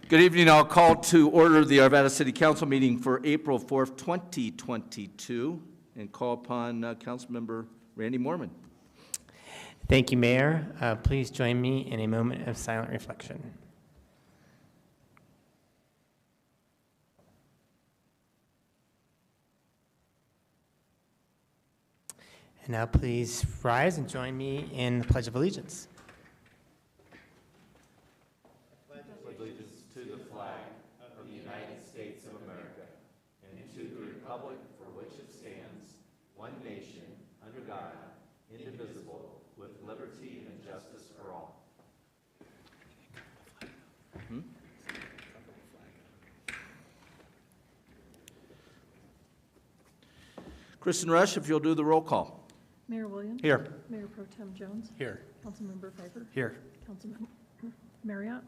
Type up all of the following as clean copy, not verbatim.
Good evening. I'll call to order the Arvada City Council meeting for April 4th, 2022, and call upon Councilmember Randy Moorman. Thank you, Mayor. Please join me in a moment of silent reflection. And now please rise and join me in the Pledge of Allegiance. Kristen Rush, if you'll do the roll call. Mayor Williams. Here. Mayor Pro Tem Jones. Here. Councilmember Pfeiffer. Here. Councilmember Marriott.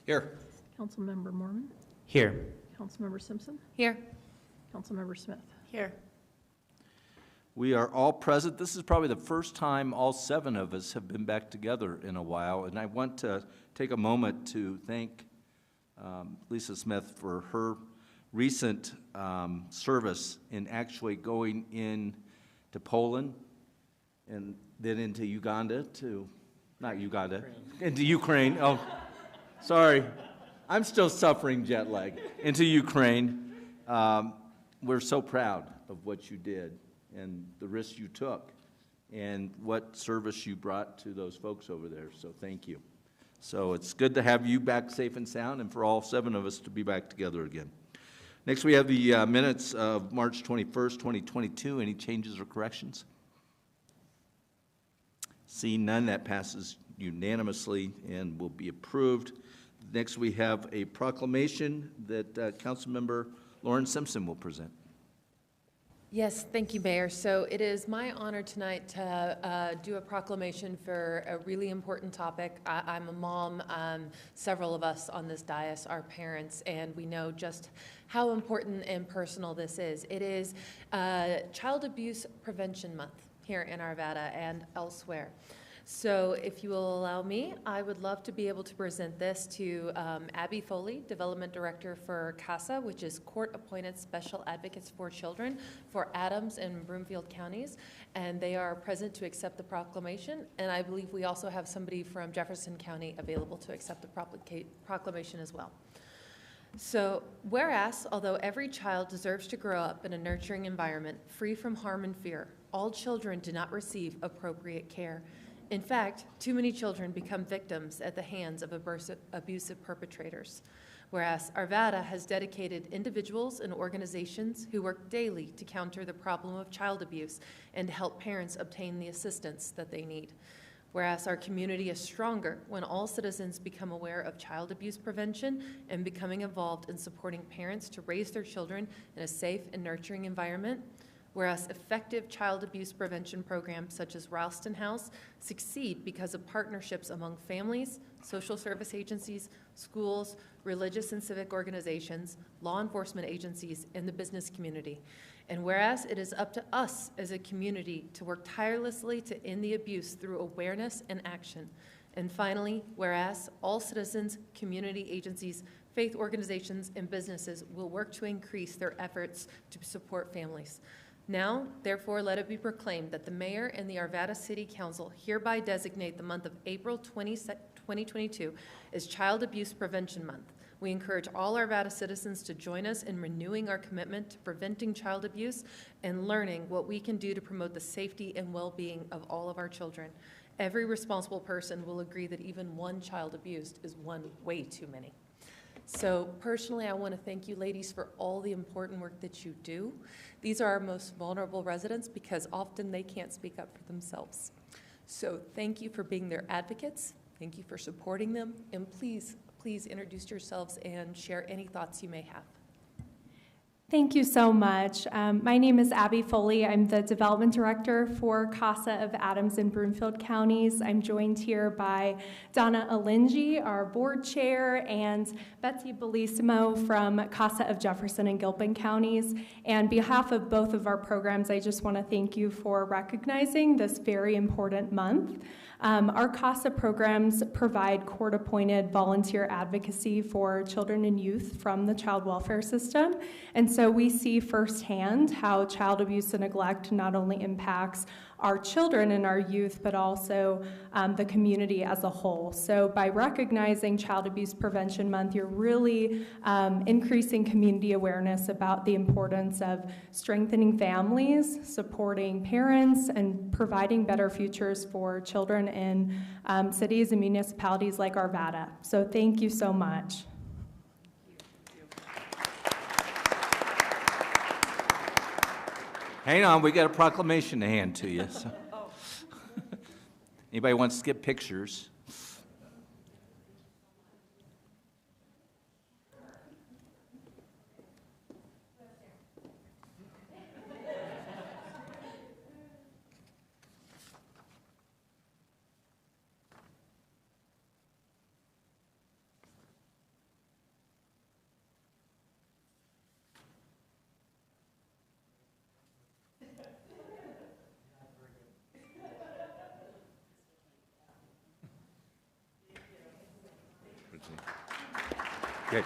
Here. Councilmember Moorman. Here. Councilmember Simpson. Here. Councilmember Smith. Here. We are all present. This is probably the first time all 7 of us have been back together in a while, and I want to take a moment to thank Lisa Smith for her recent service in actually going in to Poland and then into Uganda into Ukraine. Oh, sorry. I'm still suffering jet lag. Into Ukraine. We're so proud of what you did and the risks you took and what service you brought to those folks over there. So thank you. So it's good to have you back safe and sound and for all 7 of us to be back together again. Next, we have the minutes of March 21st, 2022. Any changes or corrections? Seeing none, that passes unanimously and will be approved. Next, we have a proclamation that Councilmember Lauren Simpson will present. Yes, thank you, Mayor. So it is my honor tonight to do a proclamation for a really important topic. I'm a mom. Several of us on this dais are parents, and we know just how important and personal this is. It is Child Abuse Prevention Month here in Arvada and elsewhere. So if you will allow me, I would love to be able to present this to Abby Foley, Development Director for CASA, which is Court-Appointed Special Advocates for Children for Adams and Broomfield counties. And they are present to accept the proclamation. And I believe we also have somebody from Jefferson County available to accept the proclamation as well. So, whereas, although every child deserves to grow up in a nurturing environment free from harm and fear, all children do not receive appropriate care. In fact, too many children become victims at the hands of abusive perpetrators. Whereas Arvada has dedicated individuals and organizations who work daily to counter the problem of child abuse and to help parents obtain the assistance that they need. Whereas our community is stronger when all citizens become aware of child abuse prevention and becoming involved in supporting parents to raise their children in a safe and nurturing environment. Whereas effective child abuse prevention programs such as Ralston House succeed because of partnerships among families, social service agencies, schools, religious and civic organizations, law enforcement agencies, and the business community. And whereas it is up to us as a community to work tirelessly to end the abuse through awareness and action. And finally, whereas all citizens, community agencies, faith organizations, and businesses will work to increase their efforts to support families. Now, therefore, let it be proclaimed that the Mayor and the Arvada City Council hereby designate the month of April 2022 as Child Abuse Prevention Month. We encourage all Arvada citizens to join us in renewing our commitment to preventing child abuse and learning what we can do to promote the safety and well-being of all of our children. Every responsible person will agree that even one child abused is one way too many. So personally, I want to thank you ladies for all the important work that you do. These are our most vulnerable residents because often they can't speak up for themselves. So thank you for being their advocates. Thank you for supporting them. And please introduce yourselves and share any thoughts you may have. Thank you so much. My name is Abby Foley. I'm the Development Director for CASA of Adams and Broomfield counties. I'm joined here by Donna Alingi, our Board Chair, and Betsy Bellissimo from CASA of Jefferson and Gilpin counties. And on behalf of both of our programs, I just want to thank you for recognizing this very important month. Our CASA programs provide court-appointed volunteer advocacy for children and youth from the child welfare system. And so we see firsthand how child abuse and neglect not only impacts our children and our youth, but also the community as a whole. So by recognizing Child Abuse Prevention Month, you're really increasing community awareness about the importance of strengthening families, supporting parents, and providing better futures for children in cities and municipalities like Arvada. So thank you so much. Hang on, we got a proclamation to hand to you. So. Anybody wants to get pictures? Good.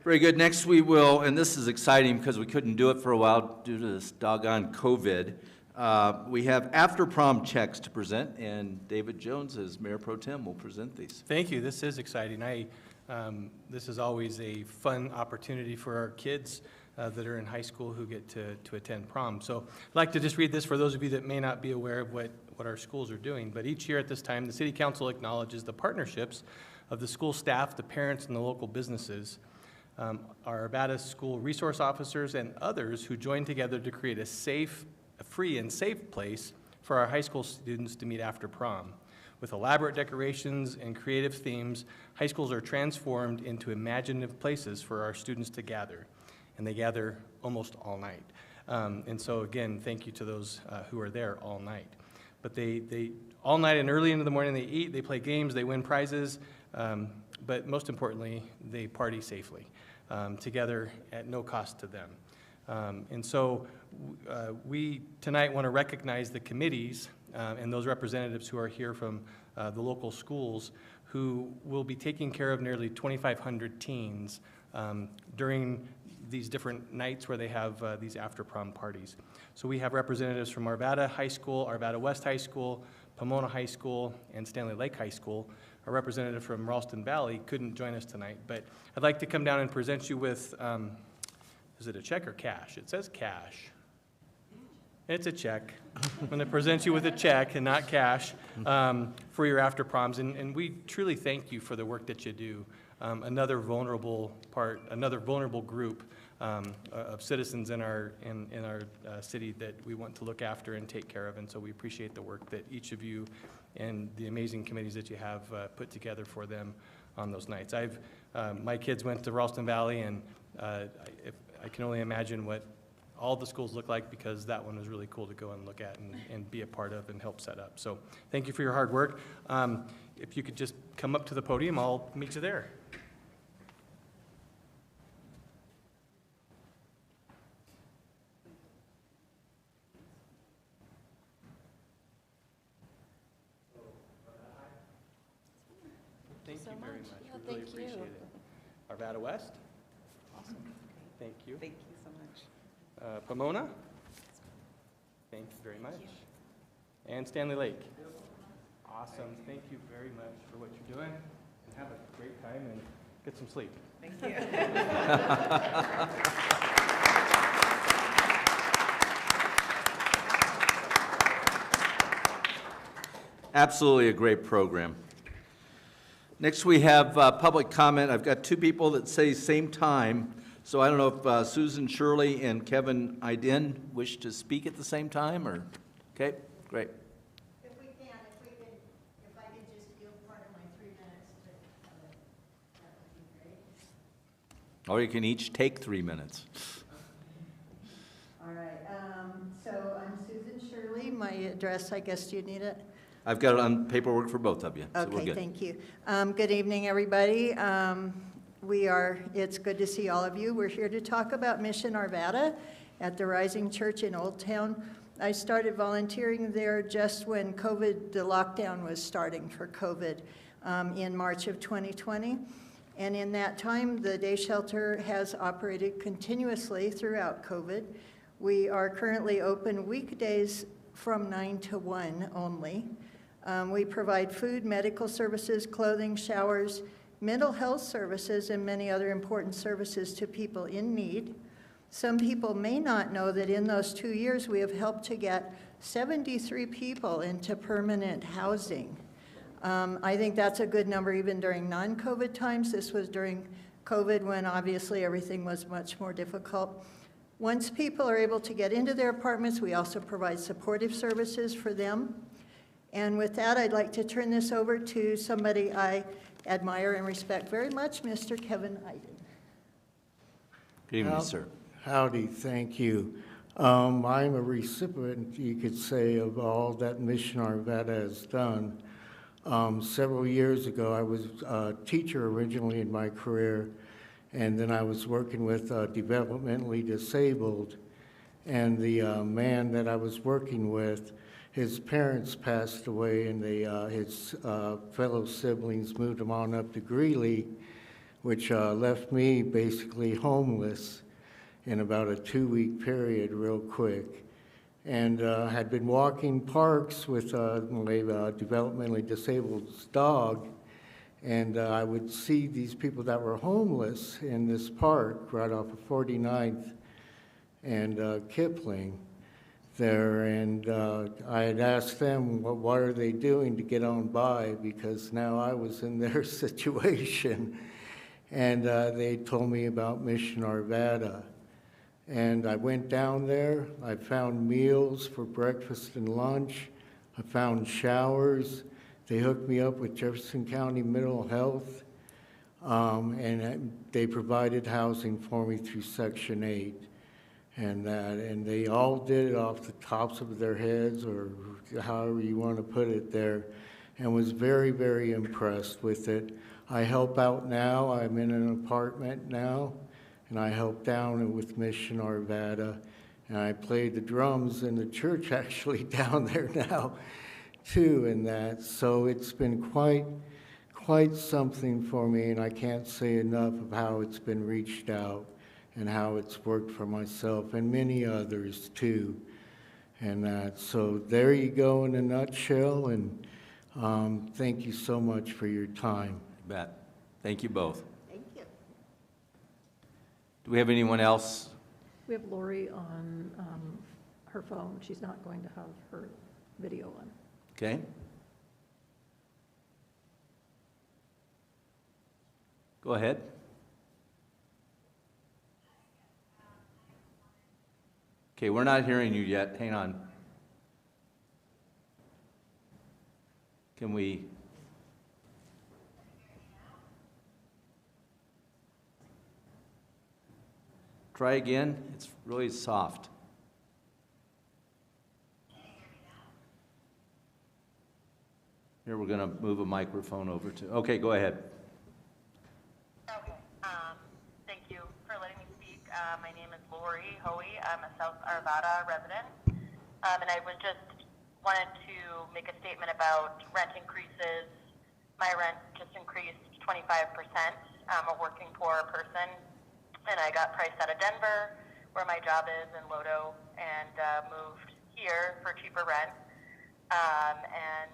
Very good. Next we will, and this is exciting because we couldn't do it for a while due to this doggone COVID. We have after prom checks to present, and David Jones, as Mayor Pro Tem, will present these. Thank you. This is exciting. This is always a fun opportunity for our kids that are in high school who get to attend prom. So I'd like to just read this for those of you that may not be aware of what our schools are doing. But each year at this time, the City Council acknowledges the partnerships of the school staff, the parents, and the local businesses, our Arvada school resource officers, and others who join together to create a free and safe place for our high school students to meet after prom. With elaborate decorations and creative themes, high schools are transformed into imaginative places for our students to gather. And they gather almost all night. And so again, thank you to those who are there all night. But they all night and early into the morning, they eat, they play games, they win prizes, but most importantly, they party safely together at no cost to them. And so we tonight want to recognize the committees and those representatives who are here from the local schools who will be taking care of nearly 2,500 teens during these different nights where they have these after prom parties. So we have representatives from Arvada High School, Arvada West High School, Pomona High School, and Stanley Lake High School. Our representative from Ralston Valley couldn't join us tonight, but I'd like to come down and present you with, is it a check or cash? It says cash. It's a check. I'm going to present you with a check and not cash for your after proms, and we truly thank you for the work that you do. Another vulnerable group of citizens in our city that we want to look after and take care of, and so we appreciate the work that each of you and the amazing committees that you have put together for them on those nights. My kids went to Ralston Valley, and I can only imagine what all the schools look like, because that one was really cool to go and look at and be a part of and help set up. So thank you for your hard work. If you could just come up to the podium, I'll meet you there. Thank you very much. We really appreciate it. Arvada West? Awesome. Thank you. Thank you so much. Pomona? Thank you very much. And Stanley Lake? Awesome. Thank you very much for what you're doing. And have a great time and get some sleep. Thank you. Absolutely a great program. Next we have public comment. I've got two people that say same time, so I don't know if Susan Shirley and Kevin Iden wish to speak at the same time, or, okay, great. If I could just Or you can each take 3 minutes. All right, so I'm Susan Shirley. My address, I guess, do you need it? I've got it on paperwork for both of you, so we're Okay, good. thank you. Good evening, everybody. It's good to see all of you. We're here to talk about Mission Arvada at the Rising Church in Old Town. I started volunteering there just when the lockdown was starting for COVID in March of 2020. And in that time, the day shelter has operated continuously throughout COVID. We are currently open weekdays from 9 to 1 only. We provide food, medical services, clothing, showers, mental health services, and many other important services to people in need. Some people may not know that in those 2 years, we have helped to get 73 people into permanent housing. I think that's a good number even during non-COVID times. This was during COVID when obviously everything was much more difficult. Once people are able to get into their apartments, we also provide supportive services for them. And with that, I'd like to turn this over to somebody I admire and respect very much, Mr. Kevin Iden. Good evening, sir. Howdy, thank you. I'm a recipient, you could say, of all that Mission Arvada has done. Several years ago, I was a teacher originally in my career, and then I was working with developmentally disabled, and the man that I was working with, his parents passed away, and his fellow siblings moved him on up to Greeley, which left me basically homeless in about a 2-week period real quick. And had been walking parks with my developmentally disabled dog, and I would see these people that were homeless in this park right off of 49th and Kipling there, and I had asked them, what are they doing to get on by, because now I was in their situation, and they told me about Mission Arvada. And I went down there, I found meals for breakfast and lunch, I found showers, they hooked me up with Jefferson County Mental Health, and they provided housing for me through Section 8. And they all did it off the tops of their heads, or however you want to put it there, and was very, very impressed with it. I help out now, I'm in an apartment now, and I help down with Mission Arvada, and I play the drums in the church actually down there now too, and that. So it's been quite something for me, and I can't say enough of how it's been reached out and how it's worked for myself and many others too, and that. So there you go in a nutshell, and thank you so much for your time. You bet. Thank you both. Thank you. Do we have anyone else? We have Lori on her phone. She's not going to have her video on. Okay. Go ahead. Okay, we're not hearing you yet. Hang on. Can we? Try again. It's really soft. Here, we're going to move a microphone over to. Okay, go ahead. Okay. Thank you for letting me speak. My name is Lori Hoey. I'm a South Arvada resident. And I was just wanted to make a statement about rent increases. My rent just increased 25%. I'm a working poor person, and I got priced out of Denver, where my job is, in Lodo, and moved here for cheaper rent. And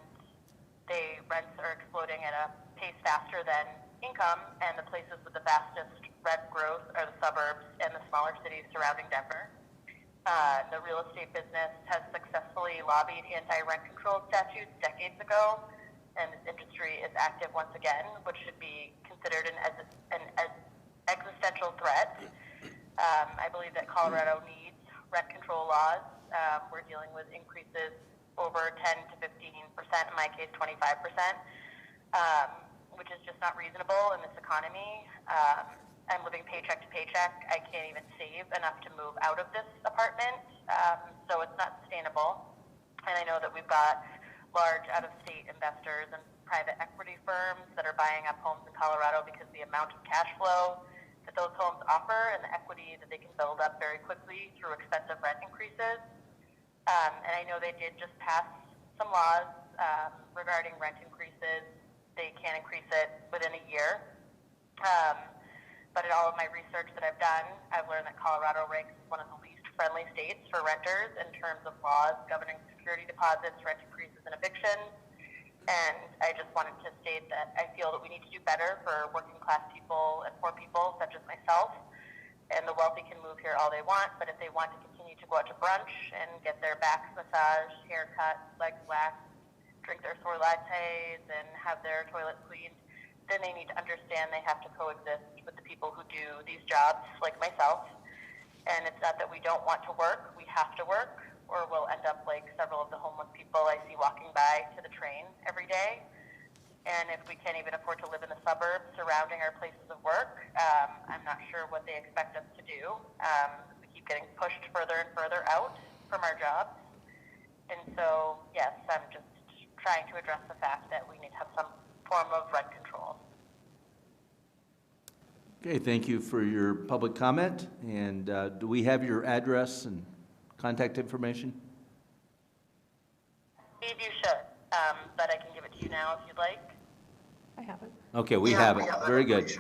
rents are exploding at a pace faster than income, and the places with the fastest rent growth are the suburbs and the smaller cities surrounding Denver. The real estate business has successfully lobbied anti-rent control statutes decades ago, and this industry is active once again, which should be considered an existential threat. I believe that Colorado needs rent control laws. We're dealing with increases over 10 to 15%, in my case 25%, which is just not reasonable in this economy. I'm living paycheck to paycheck. I can't even save enough to move out of this apartment, so it's not sustainable. And I know that we've got large out-of-state investors and private equity firms that are buying up homes in Colorado because the amount of cash flow that those homes offer and the equity that they can build up very quickly through expensive rent increases. And I know they did just pass some laws regarding rent increases. They can increase it within a year. But in all of my research that I've done, I've learned that Colorado ranks as one of the least friendly states for renters in terms of laws governing security deposits, rent increases, and evictions. And I just wanted to state that I feel that we need to do better for working class people and poor people such as myself. And the wealthy can move here all they want, but if they want to continue to go out to brunch and get their backs massaged, haircuts, legs waxed, drink their soy lattes, and have their toilets cleaned, then they need to understand they have to coexist with the people who do these jobs, like myself. And it's not that we don't want to work, we have to work, or we'll end up like several of the homeless people I see walking by to the train every day. And if we can't even afford to live in the suburbs surrounding our places of work, I'm not sure what they expect us to do. We keep getting pushed further and further out from our jobs. And so, yes, I'm just trying to address the fact that we need to have some form of rent control. Okay, thank you for your public comment. And do we have your address and contact information? Maybe you should, but I can give it to you now if you'd like. I have it. Okay, we have it. Very good.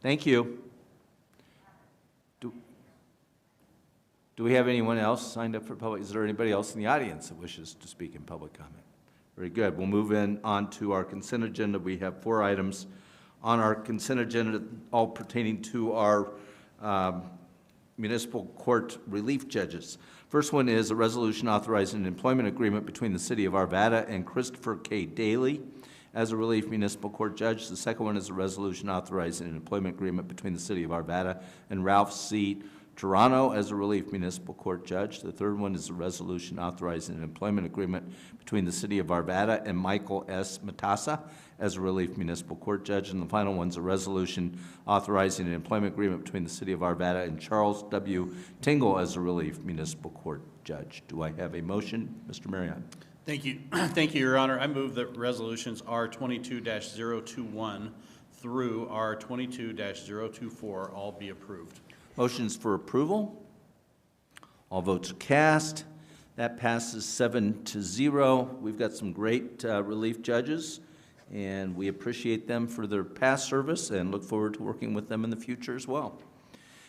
Thank you. Do we have anyone else signed up for public? Is there anybody else in the audience that wishes to speak in public comment? Very good. We'll move on to our consent agenda. We have 4 items on our consent agenda, all pertaining to our municipal court relief judges. First one is a resolution authorizing an employment agreement between the City of Arvada and Christopher K. Daly as a relief municipal court judge. The second one is a resolution authorizing an employment agreement between the City of Arvada and Ralph C. Toronto as a relief municipal court judge. The third one is a resolution authorizing an employment agreement between the City of Arvada and Michael S. Matassa as a relief municipal court judge. And the final one is a resolution authorizing an employment agreement between the City of Arvada and Charles W. Tingle as a relief municipal court judge. Do I have a motion? Mr. Marion. Thank you. Thank you, Your Honor. I move that resolutions R22-021 through R22-024 all be approved. Motions for approval. All votes are cast. That passes 7-0. We've got some great relief judges, and we appreciate them for their past service and look forward to working with them in the future as well.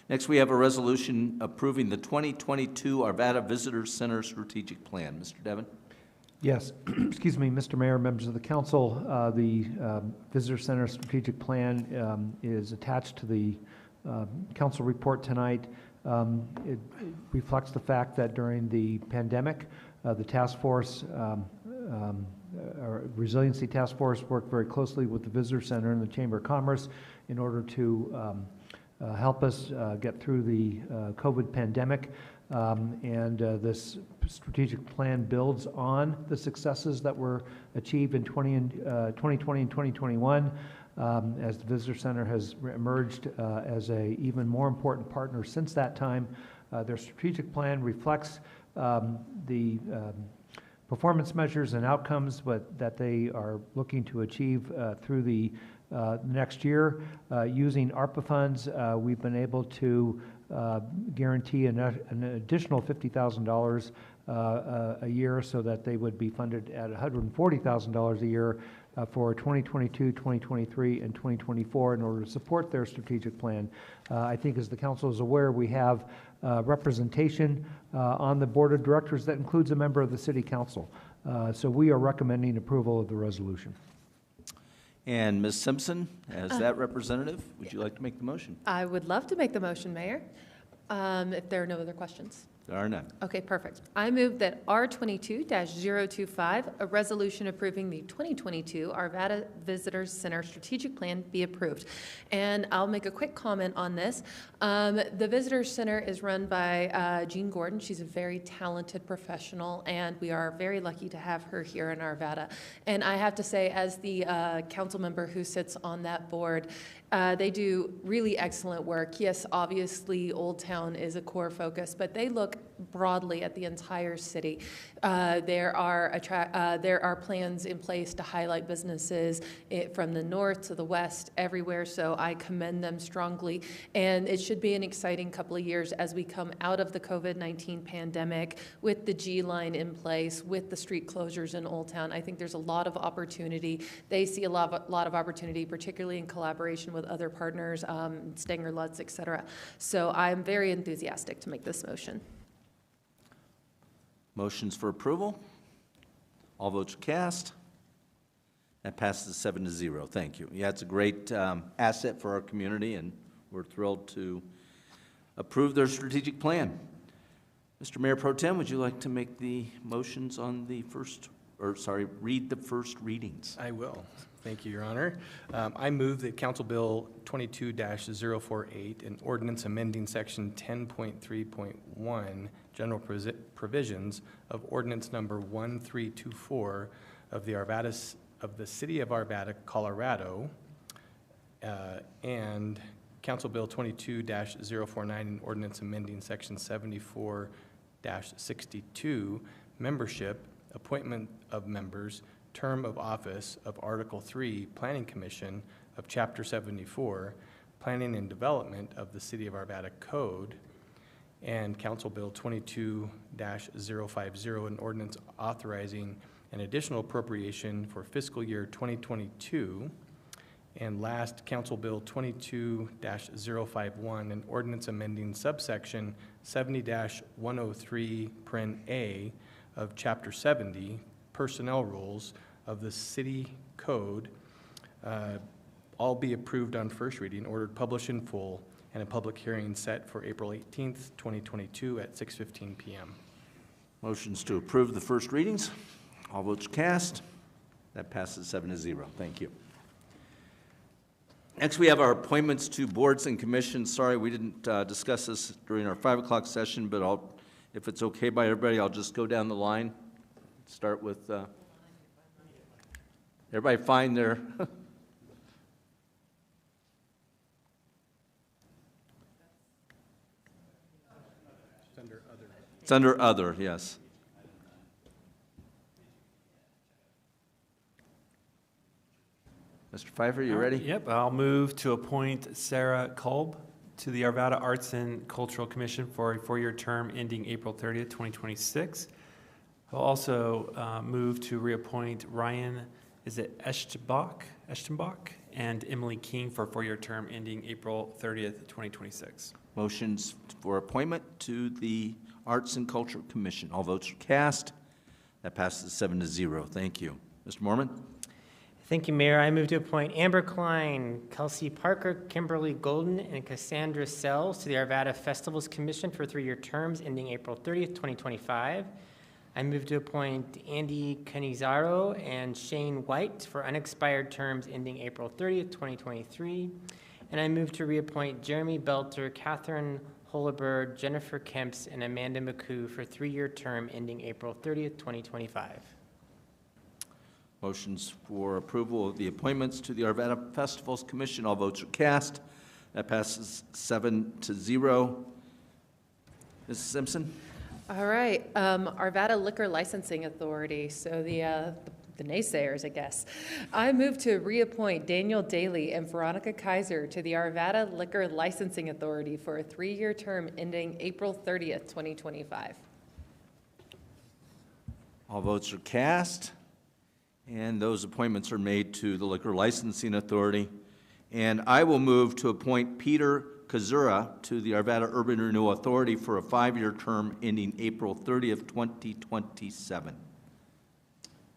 Next, we have a resolution approving the 2022 Arvada Visitor Center Strategic Plan. Mr. Devon? Yes. Excuse me, Mr. Mayor, members of the council. The Visitor Center Strategic Plan is attached to the council report tonight. It reflects the fact that during the pandemic, the task force, our resiliency task force, worked very closely with the Visitor Center and the Chamber of Commerce in order to help us get through the COVID pandemic. This strategic plan builds on the successes that were achieved in 2020 and 2021. As the Visitor Center has emerged as an even more important partner since that time. Their strategic plan reflects the performance measures and outcomes that they are looking to achieve through the next year. Using ARPA funds, we've been able to guarantee an additional $50,000 a year so that they would be funded at $140,000 a year for 2022, 2023, and 2024 in order to support their strategic plan. I think as the council is aware, we have representation on the board of directors that includes a member of the city council. So we are recommending approval of the resolution. And Ms. Simpson, as that representative, would you like to make the motion? I would love to make the motion, Mayor, if there are no other questions. There are none. Okay, perfect. I move that R22-025, a resolution approving the 2022 Arvada Visitors Center Strategic Plan, be approved. And I'll make a quick comment on this. The Visitors Center is run by Jean Gordon. She's a very talented professional, and we are very lucky to have her here in Arvada. And I have to say, as the council member who sits on that board, They do really excellent work. Yes, obviously, Old Town is a core focus, but they look broadly at the entire city. There are plans in place to highlight businesses from the north to the west, everywhere, so I commend them strongly. And it should be an exciting couple of years as we come out of the COVID-19 pandemic with the G line in place, with the street closures in Old Town. I think there's a lot of opportunity. They see a lot of opportunity, particularly in collaboration with other partners, Stenger Lutz, et cetera. So I'm very enthusiastic to make this motion. Motions for approval? All votes are cast. That passes 7-0. Thank you. Yeah, it's a great asset for our community, and we're thrilled to approve their strategic plan. Mr. Mayor Pro Tem, would you like to make the motions on the read the first readings? I will. Thank you, Your Honor. I move that Council Bill 22-048, an ordinance amending Section 10.3.1, General Provisions of Ordinance Number 1324 of the City of Arvada, Colorado, and Council Bill 22-049, an ordinance amending Section 74-62, membership, appointment of members, term of office of Article 3, Planning Commission of Chapter 74, Planning and Development of the City of Arvada Code, and Council Bill 22-050, an ordinance authorizing an additional appropriation for fiscal year 2022. And last, Council Bill 22-051, an ordinance amending subsection 70-103(a) of Chapter 70, Personnel Rules of the City Code, all be approved on first reading, ordered published in full, and a public hearing set for April 18th, 2022 at 6:15 p.m. Motions to approve the first readings. All votes cast. That passes 7-0. Thank you. Next, we have our appointments to boards and commissions. Sorry, we didn't discuss this during our 5 o'clock session, but if it's okay by everybody, I'll just go down the line. Start with, everybody find their, it's under other, yes. Mr. Pfeiffer, you ready? Yep, I'll move to appoint Sarah Kolb to the Arvada Arts and Cultural Commission for a 4-year term ending April 30th, 2026. I'll also move to reappoint Ryan, Eschenbach, and Emily King for a 4-year term ending April 30th, 2026. Motions for appointment to the Arts and Culture Commission. All votes are cast. That passes 7-0. Thank you. Mr. Mormon? Thank you, Mayor. I move to appoint Amber Klein, Kelsey Parker, Kimberly Golden, and Cassandra Sells to the Arvada Festivals Commission for 3-year terms ending April 30th, 2025. I move to appoint Andy Canizaro and Shane White for unexpired terms ending April 30th, 2023. And I move to reappoint Jeremy Belter, Catherine Holabird, Jennifer Kemps, and Amanda McCoo for 3-year term ending April 30th, 2025. Motions for approval of the appointments to the Arvada Festivals Commission. All votes are cast. That passes 7-0. Mrs. Simpson? All right, Arvada Liquor Licensing Authority, so the naysayers, I guess. I move to reappoint Daniel Daly and Veronica Kaiser to the Arvada Liquor Licensing Authority for a 3-year term ending April 30th, 2025. All votes are cast, and those appointments are made to the Liquor Licensing Authority. And I will move to appoint Peter Kazura to the Arvada Urban Renewal Authority for a 5-year term ending April 30th, 2027.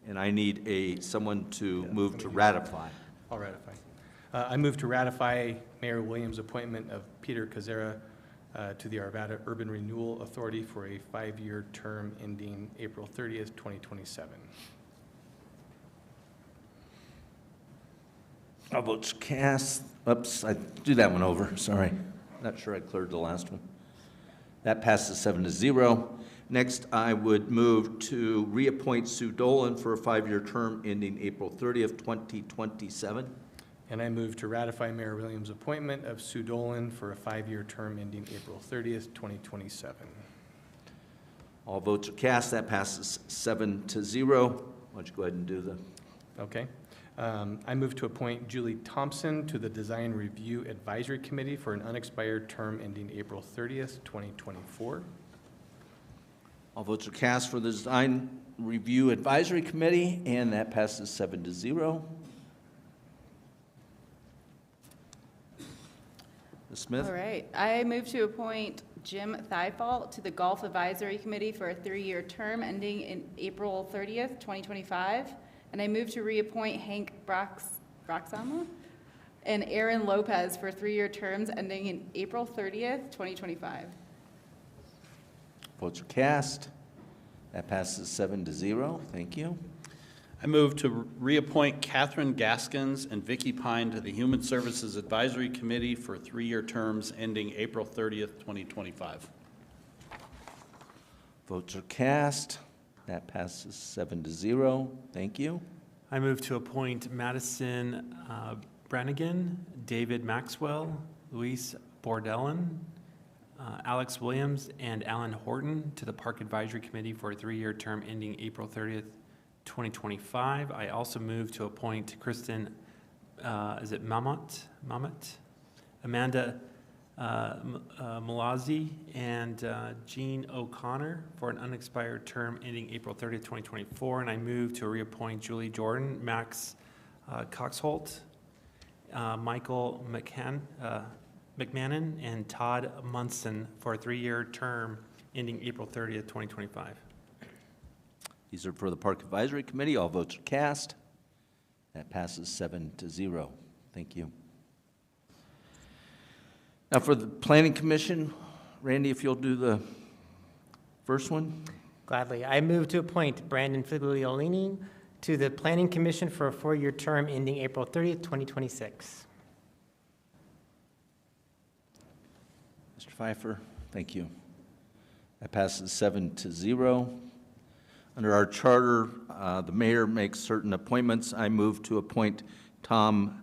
And I need someone to move to ratify. I'll ratify. I move to ratify Mayor Williams' appointment of Peter Kazera to the Arvada Urban Renewal Authority for a 5-year term ending April 30th, 2027. All votes cast. Oops, I do that one over. Sorry. Not sure I cleared the last one. That passes 7-0. Next, I would move to reappoint Sue Dolan for a 5-year term ending April 30th, 2027. And I move to ratify Mayor Williams' appointment of Sue Dolan for a 5-year term ending April 30th, 2027. All votes are cast. That passes 7-0. Why don't you go ahead and do the... Okay. I move to appoint Julie Thompson to the Design Review Advisory Committee for an unexpired term ending April 30th, 2024. All votes are cast for the Design Review Advisory Committee, and that passes 7-0. Ms. Smith? All right. I move to appoint Jim Thiefalt to the Golf Advisory Committee for a 3-year term ending in April 30th, 2025. And I move to reappoint Hank Broxama and Aaron Lopez for 3-year terms ending in April 30th, 2025. Votes are cast. That passes 7-0. Thank you. I move to reappoint Catherine Gaskins and Vicky Pine to the Human Services Advisory Committee for 3-year terms ending April 30th, 2025. Votes are cast. That passes 7-0. Thank you. I move to appoint Madison Brannigan, David Maxwell, Luis Bordelon, Alex Williams, and Alan Horton to the Park Advisory Committee for a 3-year term ending April 30th, 2025. I also move to appoint Kristen, is it Mamet? Amanda Malazzi and Jean O'Connor for an unexpired term ending April 30th, 2024. And I move to reappoint Julie Jordan, Max Coxholt, Michael McMahon, and Todd Munson for a 3-year term ending April 30th, 2025. These are for the Park Advisory Committee. All votes are cast. That passes 7-0. Thank you. Now for the Planning Commission, Randy, if you'll do the first one. Gladly. I move to appoint Brandon Figliolini to the Planning Commission for a 4-year term ending April 30th, 2026. Mr. Pfeiffer, thank you. That passes 7-0. Under our charter, the mayor makes certain appointments. I move to appoint Tom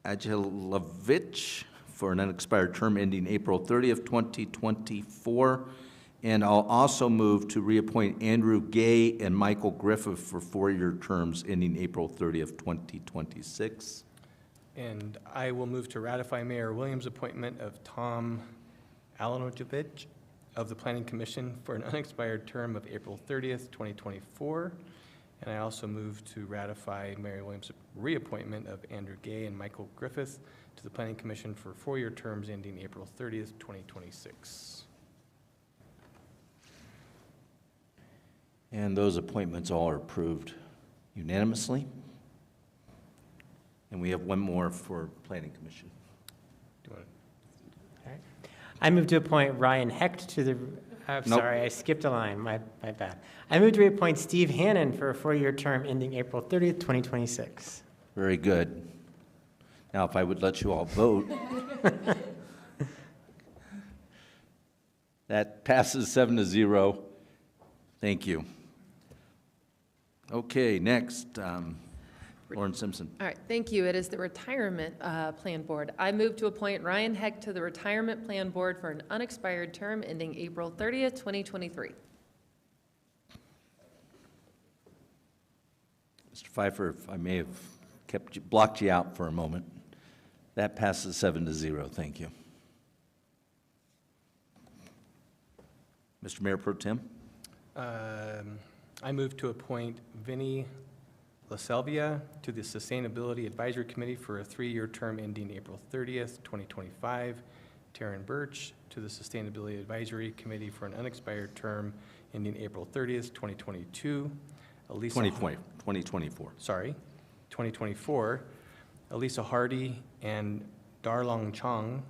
Agilovich for an unexpired term ending April 30th, 2024. And I'll also move to reappoint Andrew Gay and Michael Griffith for 4-year terms ending April 30th, 2026. And I will move to ratify Mayor Williams' appointment of Tom Alanovich of the Planning Commission for an unexpired term of April 30th, 2024. And I also move to ratify Mayor Williams' reappointment of Andrew Gay and Michael Griffith to the Planning Commission for 4-year terms ending April 30th, 2026. And those appointments all are approved unanimously. And we have one more for Planning Commission. Do you want All right. I move to appoint Ryan Hecht to the, I'm Nope. sorry, I skipped a line, my bad. I move to reappoint Steve Hannon for a 4-year term ending April 30th, 2026. Very good. Now, if I would let you all vote. That passes 7-0. Thank you. Okay, next, Lauren Simpson. All right, thank you. It is the Retirement Plan Board. I move to appoint Ryan Heck to the Retirement Plan Board for an unexpired term ending April 30th, 2023. Mr. Pfeiffer, if I may have blocked you out for a moment. That passes 7-0. Thank you. Mr. Mayor Pro Tem? I move to appoint Vinnie LaSalvia to the Sustainability Advisory Committee for a 3-year term ending April 30th, 2025. Taryn Birch to the Sustainability Advisory Committee for an unexpired term ending April 30th, 2022. 2024. Sorry, 2024. Elisa Hardy and Darlong Chong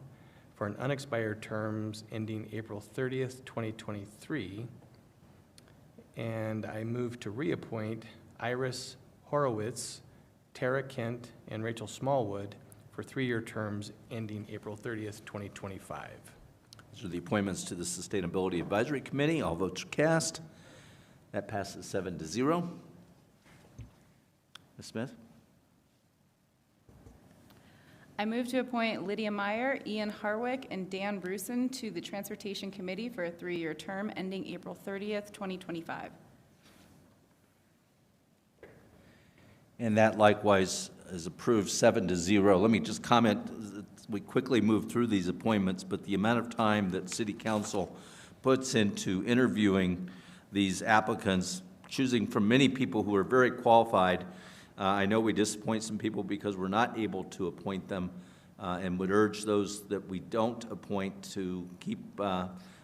for an unexpired terms ending April 30th, 2023. And I move to reappoint Iris Horowitz, Tara Kent, and Rachel Smallwood for 3-year terms ending April 30th, 2025. These are the appointments to the Sustainability Advisory Committee. All votes are cast. That passes 7-0. Ms. Smith? I move to appoint Lydia Meyer, Ian Harwick, and Dan Bruson to the Transportation Committee for a 3-year term ending April 30th, 2025. And that likewise is approved 7-0. Let me just comment, we quickly move through these appointments, but the amount of time that City Council puts into interviewing these applicants, choosing from many people who are very qualified. I know we disappoint some people because we're not able to appoint them, and would urge those that we don't appoint to keep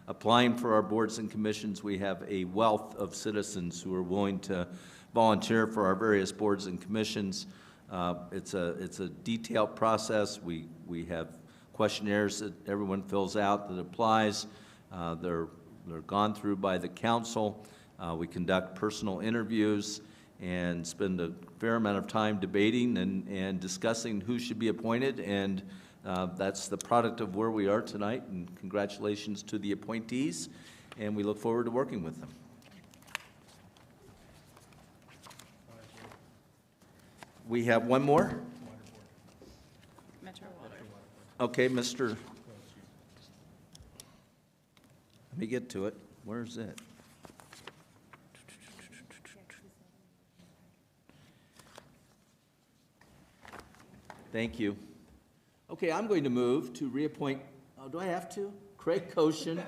applying for our boards and commissions. We have a wealth of citizens who are willing to volunteer for our various boards and commissions. It's a detailed process. We have questionnaires that everyone fills out that applies. They're gone through by the council. We conduct personal interviews and spend a fair amount of time debating and discussing who should be appointed, and that's the product of where we are tonight, and congratulations to the appointees, and we look forward to working with them. We have one more? Metro Water. Okay, Mr. Let me get to it. Where's it? Thank you. Okay, I'm going to move to reappoint, oh, do I have to? Craig Koshin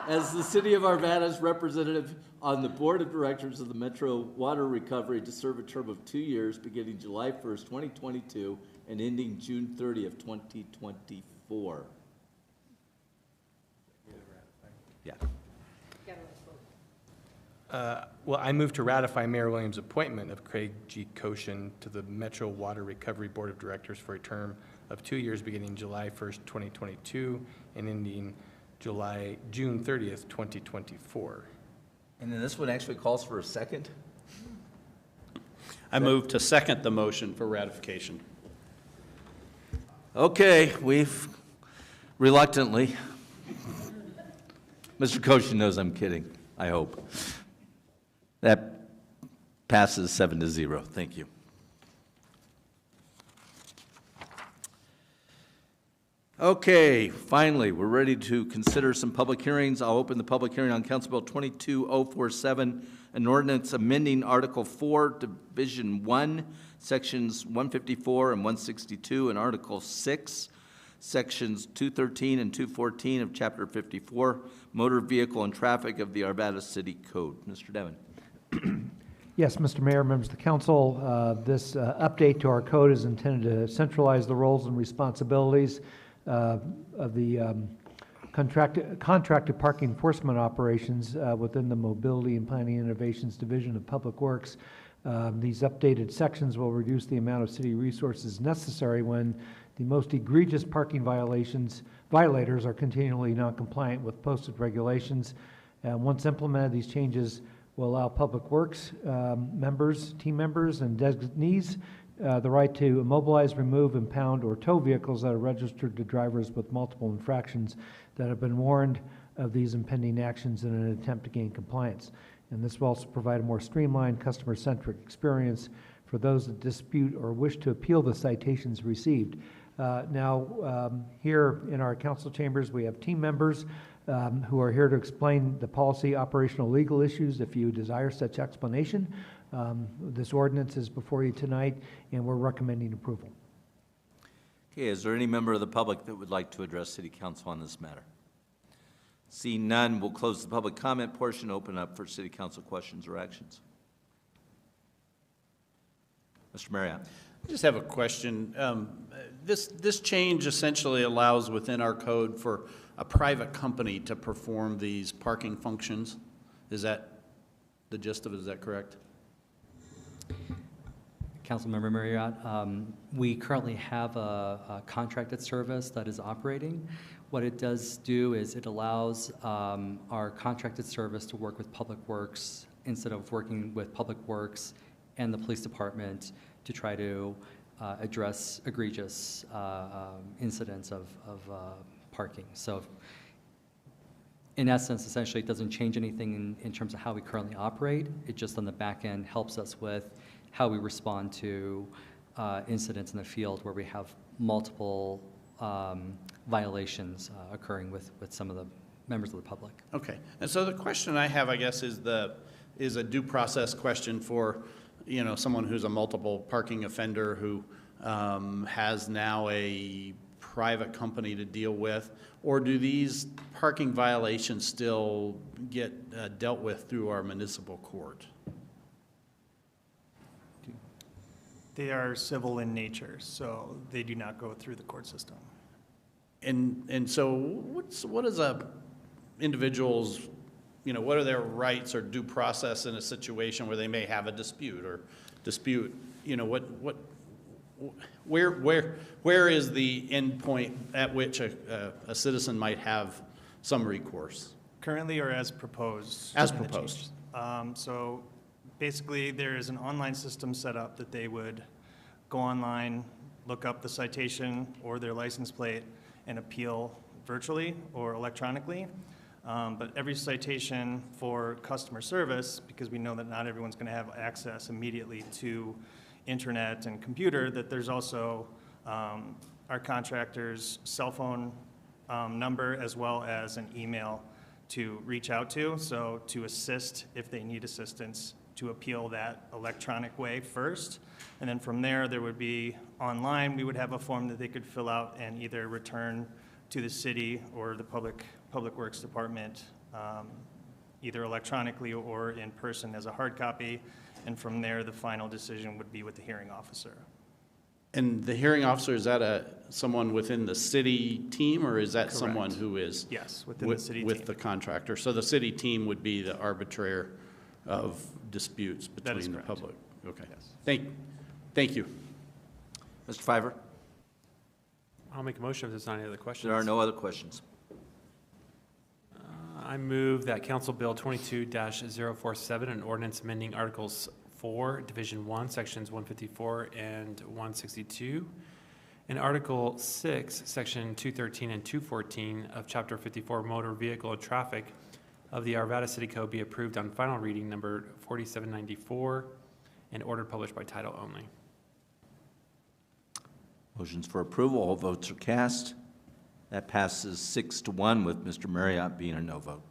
as the City of Arvada's representative on the Board of Directors of the Metro Water Recovery to serve a term of 2 years beginning July 1st, 2022 and ending June 30th, 2024. Yeah. Well, I move to ratify Mayor Williams' appointment of Craig G. Koshin to the Metro Water Recovery Board of Directors for a term of 2 years beginning July 1st, 2022 and ending June 30th, 2024. And then this one actually calls for a second? I move to second the motion for ratification. Okay, we've reluctantly. Mr. Koshin knows I'm kidding, I hope. That passes 7-0. Thank you. Okay, finally, we're ready to consider some public hearings. I'll open the public hearing on Council Bill 22047, an ordinance amending Article 4, Division 1, Sections 154 and 162, and Article 6, Sections 213 and 214 of Chapter 54, Motor Vehicle and Traffic of the Arvada City Code. Mr. Devon. Yes, Mr. Mayor, members of the council, this update to our code is intended to centralize the roles and responsibilities of the contracted parking enforcement operations within the Mobility and Planning Innovations Division of Public Works. These updated sections will reduce the amount of city resources necessary when the most egregious parking violators are continually non-compliant with posted regulations. Once implemented, these changes will allow Public Works members, team members, and designees the right to immobilize, remove, impound, or tow vehicles that are registered to drivers with multiple infractions that have been warned of these impending actions in an attempt to gain compliance. And this will also provide a more streamlined, customer-centric experience for those that dispute or wish to appeal the citations received. Here in our council chambers, we have team members who are here to explain the policy, operational, legal issues if you desire such explanation. This ordinance is before you tonight, and we're recommending approval. Okay, is there any member of the public that would like to address City Council on this matter? Seeing none, we'll close the public comment portion, open up for City Council questions or actions. Mr. Marriott. I just have a question. This change essentially allows within our code for a private company to perform these parking functions. Is that the gist of it? Is that correct? Councilmember Marriott, we currently have a contracted service that is operating. What it does do is it allows our contracted service to work with Public Works instead of working with Public Works and the police department to try to address egregious incidents of parking. So in essence, essentially, it doesn't change anything in terms of how we currently operate. It just on the back end helps us with how we respond to incidents in the field where we have multiple violations occurring with some of the members of the public. Okay, and so the question I have, I guess, is a due process question for, you know, someone who's a multiple parking offender who has now a private company to deal with, or do these parking violations still get dealt with through our municipal court? They are civil in nature, so they do not go through the court system. And so what is a individual's, you know, what are their rights or due process in a situation where they may have a dispute, you know, where is the end point at which a citizen might have some recourse? Currently or as proposed? As proposed. So basically, there is an online system set up that they would go online, look up the citation or their license plate, and appeal virtually or electronically. But every citation for customer service, because we know that not everyone's going to have access immediately to internet and computer, that there's also our contractor's cell phone number as well as an email to reach out to, so to assist if they need assistance to appeal that electronic way first. And then from there would be online, we would have a form that they could fill out and either return to the city or the Public Works Department, either electronically or in person as a hard copy. And from there, the final decision would be with the hearing officer. And the hearing officer, is that someone within the city team, or is that Correct. someone who is? Yes, within the city with team. the contractor. So the city team would be the arbitrator of disputes That is between the correct. public. Okay. Yes. Thank you. Mr. Fiver? I'll make a motion if there's not any other questions. There are no other questions. I move that Council Bill 22-047, an ordinance amending Articles 4, Division 1, Sections 154 and 162, and Article 6, Section 213 and 214 of Chapter 54, Motor Vehicle and Traffic of the Arvada City Code be approved on final reading number 4794 and ordered published by title only. Motions for approval, all votes are cast. That passes 6-1 with Mr. Marriott being a no vote.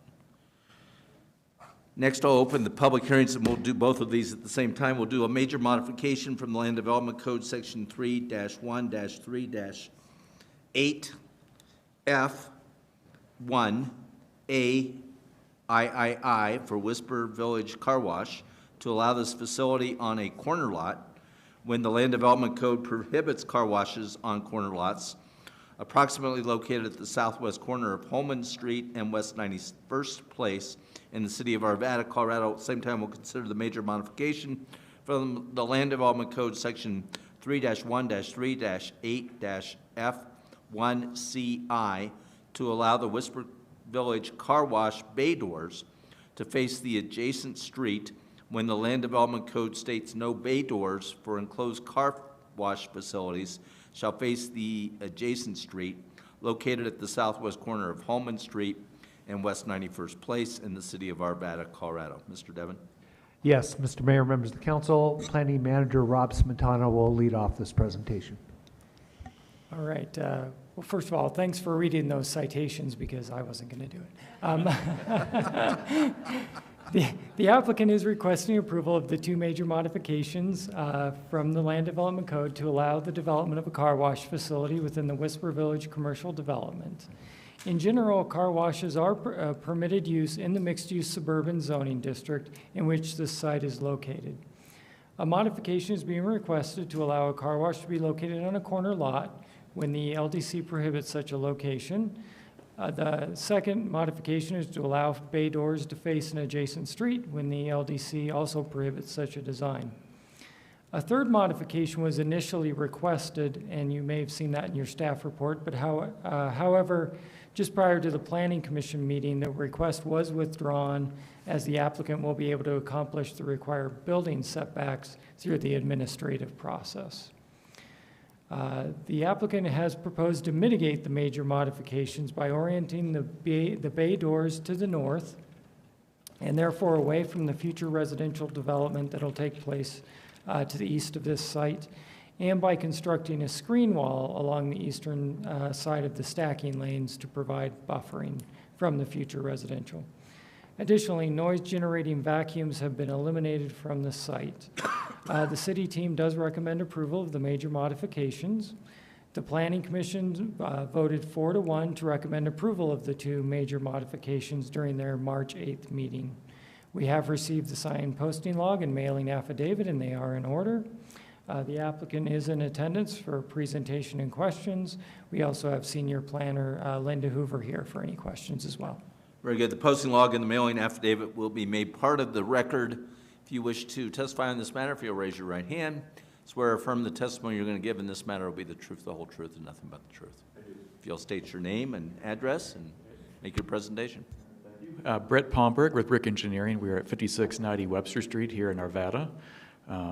Next, I'll open the public hearings, and we'll do both of these at the same time. We'll do a major modification from the Land Development Code, Section 3-1-3-8F1A for Whisper Village Car Wash to allow this facility on a corner lot when the Land Development Code prohibits car washes on corner lots approximately located at the southwest corner of Holman Street and West 91st Place in the city of Arvada, Colorado. At the same time, we'll consider the major modification from the Land Development Code, Section 3-1-3-8-F1CI to allow the Whisper Village Car Wash bay doors to face the adjacent street when the Land Development Code states no bay doors for enclosed car wash facilities shall face the adjacent street located at the southwest corner of Holman Street and West 91st Place in the city of Arvada, Colorado. Mr. Devon? Yes, Mr. Mayor, members of the council, Planning Manager Rob Smetana will lead off this presentation. All right. Well, first of all, thanks for reading those citations because I wasn't going to do it. The applicant is requesting approval of the two major modifications from the Land Development Code to allow the development of a car wash facility within the Whisper Village commercial development. In general, car washes are permitted use in the mixed-use suburban zoning district in which this site is located. A modification is being requested to allow a car wash to be located on a corner lot when the LDC prohibits such a location. The second modification is to allow bay doors to face an adjacent street when the LDC also prohibits such a design. A third modification was initially requested, and you may have seen that in your staff report, but however, just prior to the Planning Commission meeting, the request was withdrawn as the applicant will be able to accomplish the required building setbacks through the administrative process. The applicant has proposed to mitigate the major modifications by orienting the bay doors to the north and therefore away from the future residential development that will take place to the east of this site and by constructing a screen wall along the eastern side of the stacking lanes to provide buffering from the future residential. Additionally, noise-generating vacuums have been eliminated from the site. The city team does recommend approval of the major modifications. The Planning Commission voted 4-1 to recommend approval of the 2 major modifications during their March 8th meeting. We have received the signed posting log and mailing affidavit, and they are in order. The applicant is in attendance for presentation and questions. We also have Senior Planner Linda Hoover here for any questions as well. Very good. The posting log and the mailing affidavit will be made part of the record. If you wish to testify on this matter, if you'll raise your right hand, swear or affirm the testimony you're going to give in this matter will be the truth, the whole truth, and nothing but the truth. If you'll state your name and address and make your presentation. Brett Palmberg with Brick Engineering. We are at 5690 Webster Street here in Arvada,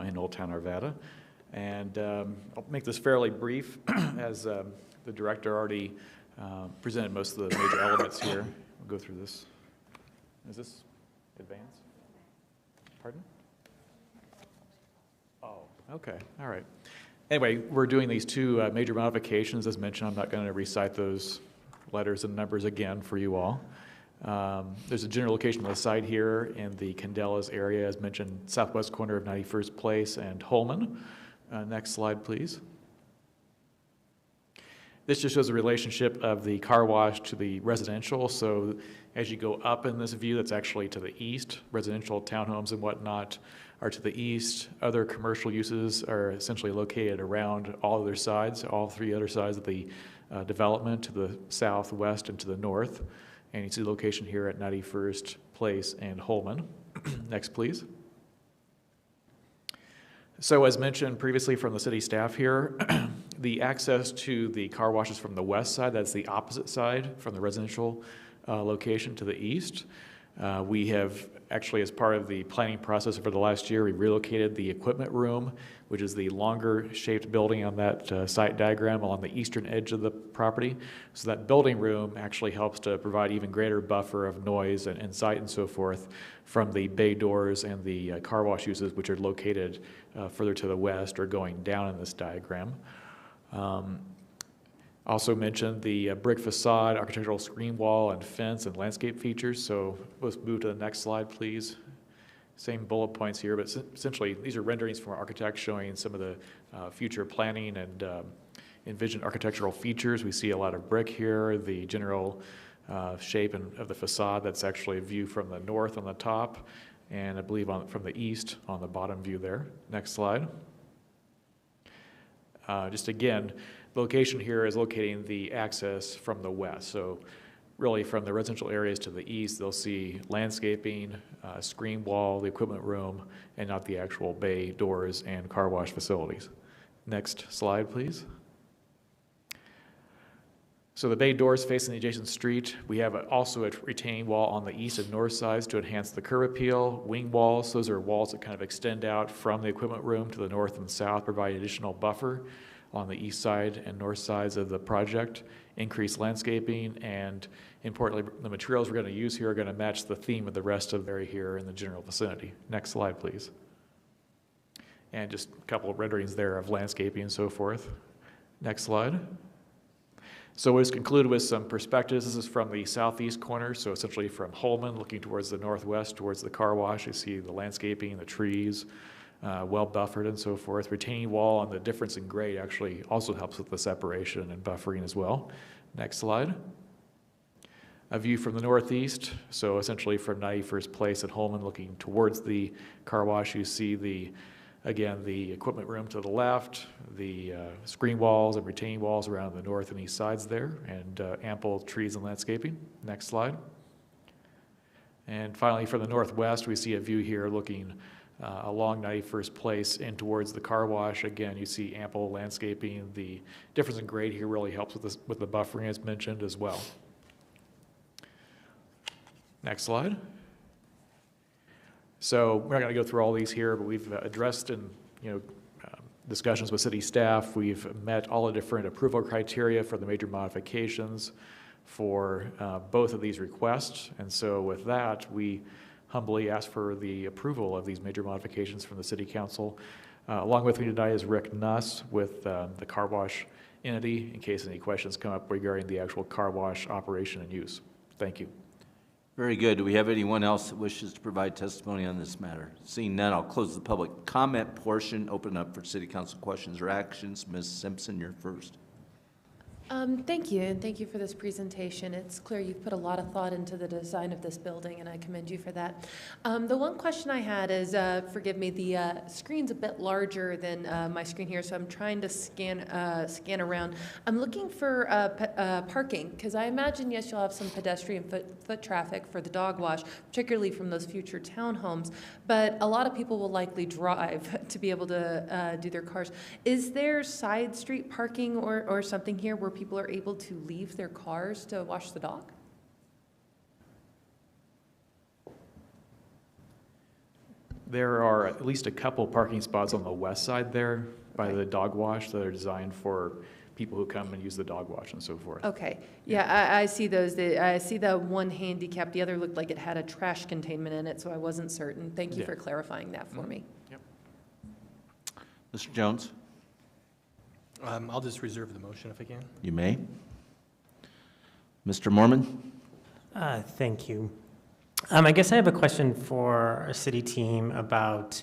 in Old Town Arvada. And I'll make this fairly brief as the director already presented most of the major elements here. We'll go through this. Is this advanced? Pardon? Oh, okay, all right. Anyway, we're doing these 2 major modifications. As mentioned, I'm not going to recite those letters and numbers again for you all. There's a general location of the site here in the Candelas area, as mentioned, southwest corner of 91st Place and Holman. Next slide, please. This just shows the relationship of the car wash to the residential. So as you go up in this view, that's actually to the east. Residential townhomes and whatnot are to the east. Other commercial uses are essentially located around all other sides, all 3 other sides of the development, to the south, west, and to the north. And you see the location here at 91st Place and Holman. Next, please. So as mentioned previously from the city staff here, the access to the car washes from the west side, that's the opposite side from the residential location to the east. We have actually, as part of the planning process for the last year, we relocated the equipment room, which is the longer shaped building on that site diagram along the eastern edge of the property. So that building room actually helps to provide even greater buffer of noise and sight and so forth from the bay doors and the car wash uses, which are located further to the west or going down in this diagram. Also mentioned the brick facade, architectural screen wall, and fence and landscape features. So let's move to the next slide, please. Same bullet points here, but essentially these are renderings from our architect showing some of the future planning and envisioned architectural features. We see a lot of brick here, the general shape of the facade. That's actually a view from the north on the top, and I believe from the east on the bottom view there. Next slide. Just again, the location here is locating the access from the west. So really from the residential areas to the east, they'll see landscaping, screen wall, the equipment room, and not the actual bay doors and car wash facilities. Next slide, please. So the bay doors facing the adjacent street, we have also a retaining wall on the east and north sides to enhance the curb appeal. Wing walls, those are walls that kind of extend out from the equipment room to the north and south, provide additional buffer on the east side and north sides of the project, increase landscaping, and importantly, the materials we're going to use here are going to match the theme of the rest of the area here in the general vicinity. Next slide, please. And just a couple of renderings there of landscaping and so forth. Next slide. So we'll just conclude with some perspectives. This is from the southeast corner, so essentially from Holman, looking towards the northwest, towards the car wash. You see the landscaping, the trees, well buffered and so forth. Retaining wall and the difference in grade actually also helps with the separation and buffering as well. Next slide. A view from the northeast, so essentially from 91st Place at Holman, looking towards the car wash. You see again, the equipment room to the left, the screen walls and retaining walls around the north and east sides there, and ample trees and landscaping. Next slide. And finally, from the northwest, we see a view here looking along 91st Place and towards the car wash. Again, you see ample landscaping. The difference in grade here really helps with the buffering as mentioned as well. Next slide. So we're not going to go through all these here, but we've addressed in discussions with city staff. We've met all the different approval criteria for the major modifications for both of these requests. And so with that, we humbly ask for the approval of these major modifications from the City Council. Along with me tonight is Rick Nuss with the car wash entity, in case any questions come up regarding the actual car wash operation and use. Thank you. Very good. Do we have anyone else that wishes to provide testimony on this matter? Seeing none, I'll close the public comment portion, open up for city council questions or actions. Ms. Simpson, you're first. Thank you, and thank you for this presentation. It's clear you've put a lot of thought into the design of this building, and I commend you for that. The one question I had is, forgive me, the screen's a bit larger than my screen here, so I'm trying to scan around. I'm looking for parking, because I imagine, yes, you'll have some pedestrian foot traffic for the dog wash, particularly from those future townhomes, but a lot of people will likely drive to be able to do their cars. Is there side street parking or something here where people are able to leave their cars to wash the dog? There are at least a couple parking spots on the west side there by the dog wash that are designed for people who come and use the dog wash and so forth. Okay, yeah, I see those. I see the one handicap. The other looked like it had a trash containment in it, so I wasn't certain. Thank you for clarifying that for me. Yep. Mr. Jones? I'll just reserve the motion if I can. You may. Mr. Mormon? Thank you. I guess I have a question for our city team about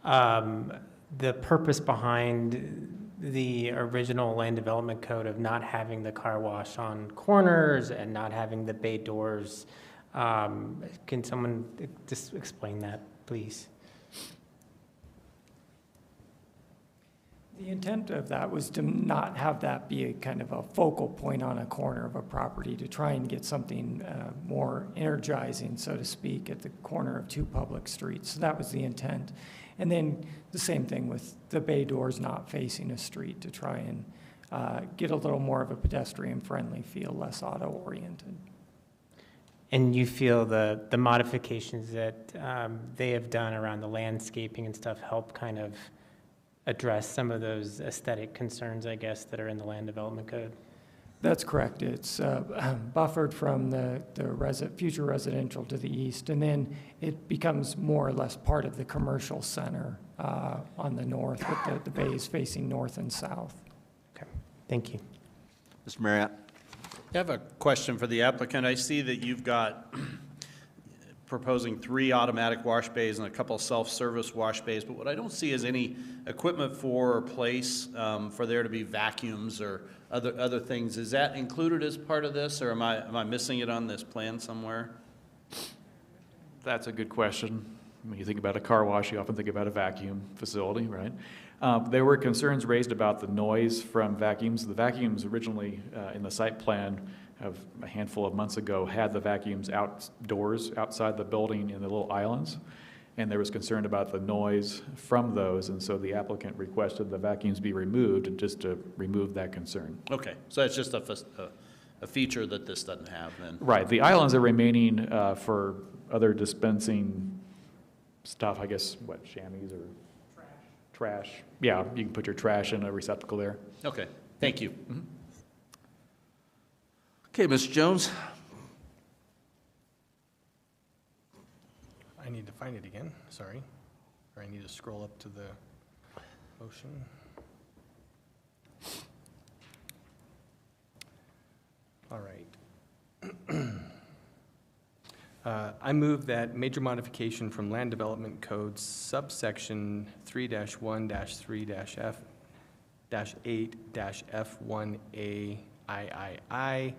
the purpose behind the original land development code of not having the car wash on corners and not having the bay doors. Can someone just explain that, please? The intent of that was to not have that be a kind of a focal point on a corner of a property, to try and get something more energizing, so to speak, at the corner of two public streets. So that was the intent. And then the same thing with the bay doors not facing a street, to try and get a little more of a pedestrian-friendly feel, less auto-oriented. And you feel the modifications that they have done around the landscaping and stuff help kind of address some of those aesthetic concerns, I guess, that are in the land development code? That's correct. It's buffered from the future residential to the east, and then it becomes more or less part of the commercial center on the north, with the bays facing north and south. Okay, thank you. Mr. Marriott? I have a question for the applicant. I see that you've got proposing 3 automatic wash bays and a couple self-service wash bays, but what I don't see is any equipment for or place for there to be vacuums or other things. Is that included as part of this, or am I missing it on this plan somewhere? That's a good question. When you think about a car wash, you often think about a vacuum facility, right? There were concerns raised about the noise from vacuums. The vacuums originally in the site plan of a handful of months ago had the vacuums outdoors outside the building in the little islands, and there was concern about the noise from those, and so the applicant requested the vacuums be removed just to remove that concern. Okay, so it's just a feature that this doesn't have then? Right, the islands are remaining for other dispensing stuff, I guess, what, chamois or? Trash. Yeah, you can put your trash in a receptacle there. Okay, thank you. Mm-hmm. Okay, Mr. Jones? I need to find it again, sorry. Or I need to scroll up to the motion. All right. I move that major modification from Land Development Code subsection 3-1-3-F-8-F1A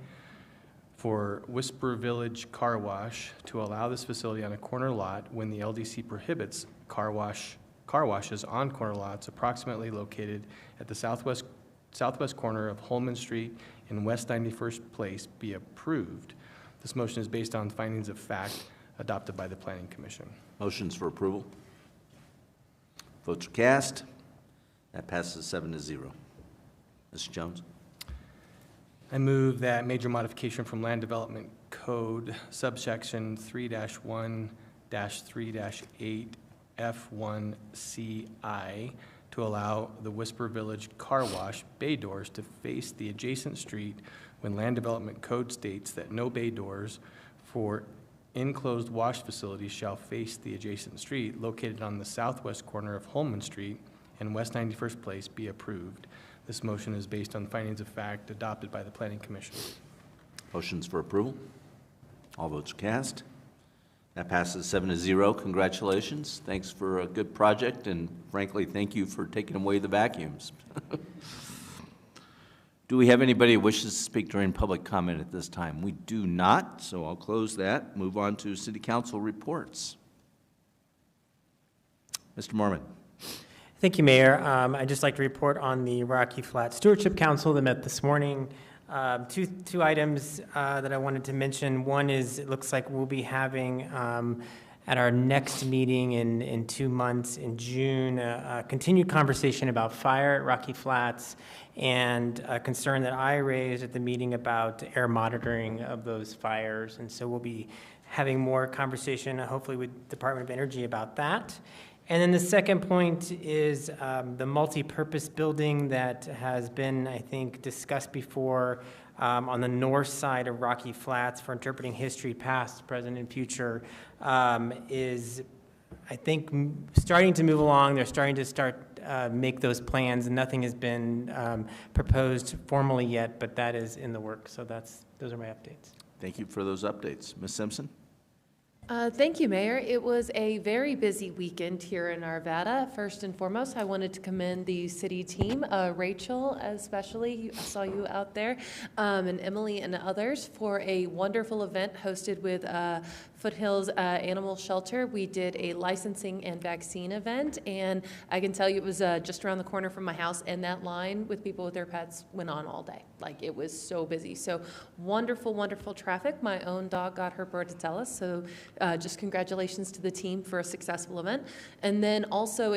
for Whisper Village Car Wash to allow this facility on a corner lot when the LDC prohibits car washes on corner lots approximately located at the southwest corner of Holman Street and West 91st Place be approved. This motion is based on findings of fact adopted by the Planning Commission. Motions for approval. Votes are cast. That passes 7-0. Mr. Jones? I move that major modification from Land Development Code subsection 3-1-3-8F1CI to allow the Whisper Village Car Wash bay doors to face the adjacent street when Land Development Code states that no bay doors for enclosed wash facilities shall face the adjacent street located on the southwest corner of Holman Street and West 91st Place be approved. This motion is based on findings of fact adopted by the Planning Commission. Motions for approval? All votes are cast. That passes 7-0. Congratulations. Thanks for a good project, and frankly, thank you for taking away the vacuums. Do we have anybody who wishes to speak during public comment at this time? We do not, so I'll close that. Move on to City Council reports. Mr. Mormon. Thank you, Mayor. I'd just like to report on the Rocky Flat Stewardship Council that met this morning. Two items that I wanted to mention. One is it looks like we'll be having at our next meeting in 2 months in June a continued conversation about fire at Rocky Flats and a concern that I raised at the meeting about air monitoring of those fires. And so we'll be having more conversation, hopefully with Department of Energy about that. And then the second point is the multi-purpose building that has been, I think, discussed before on the north side of Rocky Flats for interpreting history, past, present, and future, is, I think, starting to move along. They're starting to make those plans, and nothing has been proposed formally yet, but that is in the works. So those are my updates. Thank you for those updates. Ms. Simpson? Thank you, Mayor. It was a very busy weekend here in Arvada. First and foremost, I wanted to commend the city team, Rachel especially, I saw you out there, and Emily and others for a wonderful event hosted with Foothills Animal Shelter. We did a licensing and vaccine event, and I can tell you it was just around the corner from my house, and that line with people with their pets went on all day. Like, it was so busy. So wonderful, wonderful traffic. My own dog got her bordetella, so just congratulations to the team for a successful event. And then also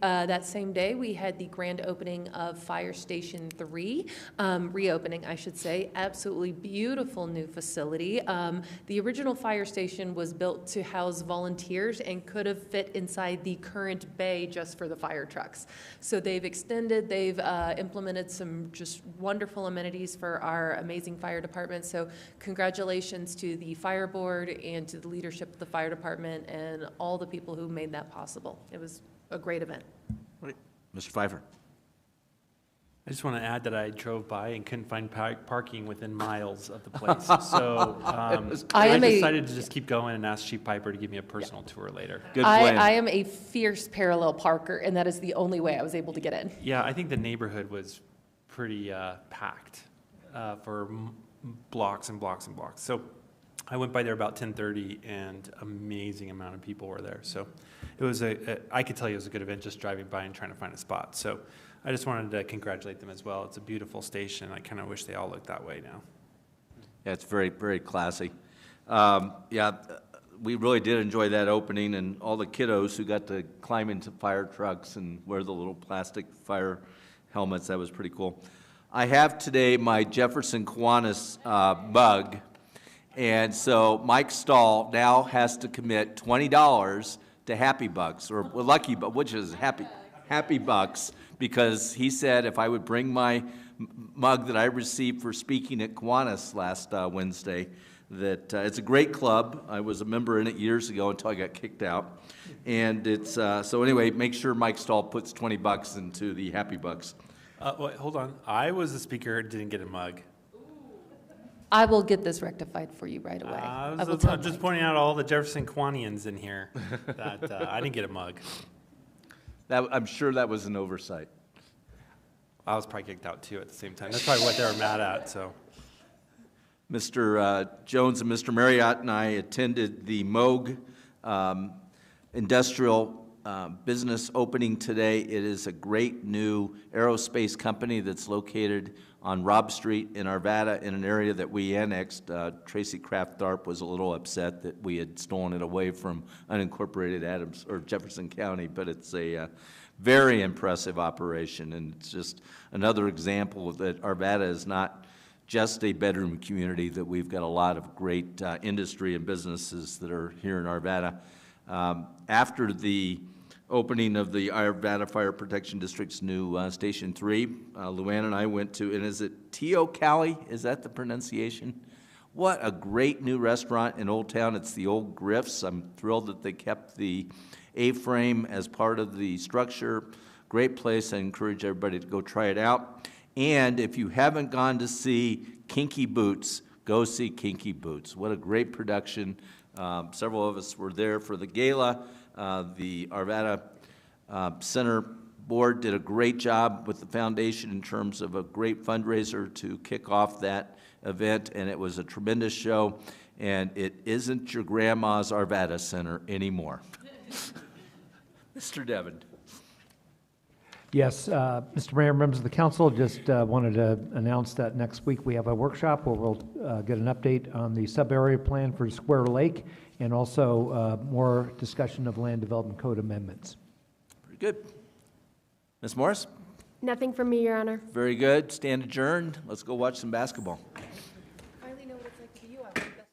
that same day, we had the grand opening of Fire Station 3, reopening, I should say. Absolutely beautiful new facility. The original fire station was built to house volunteers and could have fit inside the current bay just for the fire trucks. So they've extended, they've implemented some just wonderful amenities for our amazing fire department. So congratulations to the fire board and to the leadership of the fire department and all the people who made that possible. It was a great event. Right. Mr. Pfeiffer? I just want to add that I drove by and couldn't find parking within miles of the place. So I decided to just keep going and ask Chief Piper to give me a personal tour later. Good plan. I am a fierce parallel parker, and that is the only way I was able to get in. Yeah, I think the neighborhood was pretty packed for blocks and blocks and blocks. So I went by there about 10:30, and amazing amount of people were there. So it was I could tell you it was a good event just driving by and trying to find a spot. So I just wanted to congratulate them as well. It's a beautiful station. I kind of wish they all looked that way now. Yeah, it's very, very classy. We really did enjoy that opening, and all the kiddos who got to climb into fire trucks and wear the little plastic fire helmets. That was pretty cool. I have today my Jefferson Kiwanis mug, and so Mike Stahl now has to commit $20 to Happy Bucks, or Lucky Bucks, which is Happy Bucks, because he said if I would bring my mug that I received for speaking at Kiwanis last Wednesday, that it's a great club. I was a member in it years ago until I got kicked out. And it's, so anyway, make sure Mike Stahl puts $20 into the Happy Bucks. Wait, hold on. I was the speaker, didn't get a mug. I will get this rectified for you right away. I'm just pointing out all the Jefferson Kiwanians in here that I didn't get a mug. I'm sure that was an oversight. I was probably kicked out too at the same time. That's probably what they were mad at. So, Mr. Jones and Mr. Marriott and I attended the Moog Industrial business opening today. It is a great new aerospace company that's located on Robb Street in Arvada, in an area that we annexed. Tracy Kraft Tharp was a little upset that we had stolen it away from unincorporated Adams or Jefferson County, but it's a very impressive operation, and it's just another example that Arvada is not just a bedroom community, that we've got a lot of great industry and businesses that are here in Arvada. After the opening of the Arvada Fire Protection District's new Station 3, Luann and I went to, and is it Tio Cali? Is that the pronunciation? What a great new restaurant in Old Town. It's the Old Griff's. I'm thrilled that they kept the A-frame as part of the structure. Great place. I encourage everybody to go try it out. And if you haven't gone to see Kinky Boots, go see Kinky Boots. What a great production. Several of us were there for the gala. The Arvada Center Board did a great job with the foundation in terms of a great fundraiser to kick off that event, and it was a tremendous show. And it isn't your grandma's Arvada Center anymore. Mr. Devon. Yes, Mr. Mayor, members of the council, just wanted to announce that next week we have a workshop where we'll get an update on the sub-area plan for Square Lake and also more discussion of land development code amendments. Very good. Ms. Morris? Nothing from me, Your Honor. Very good. Stand adjourned. Let's go watch some basketball. I only know what it's like to be you. I was the best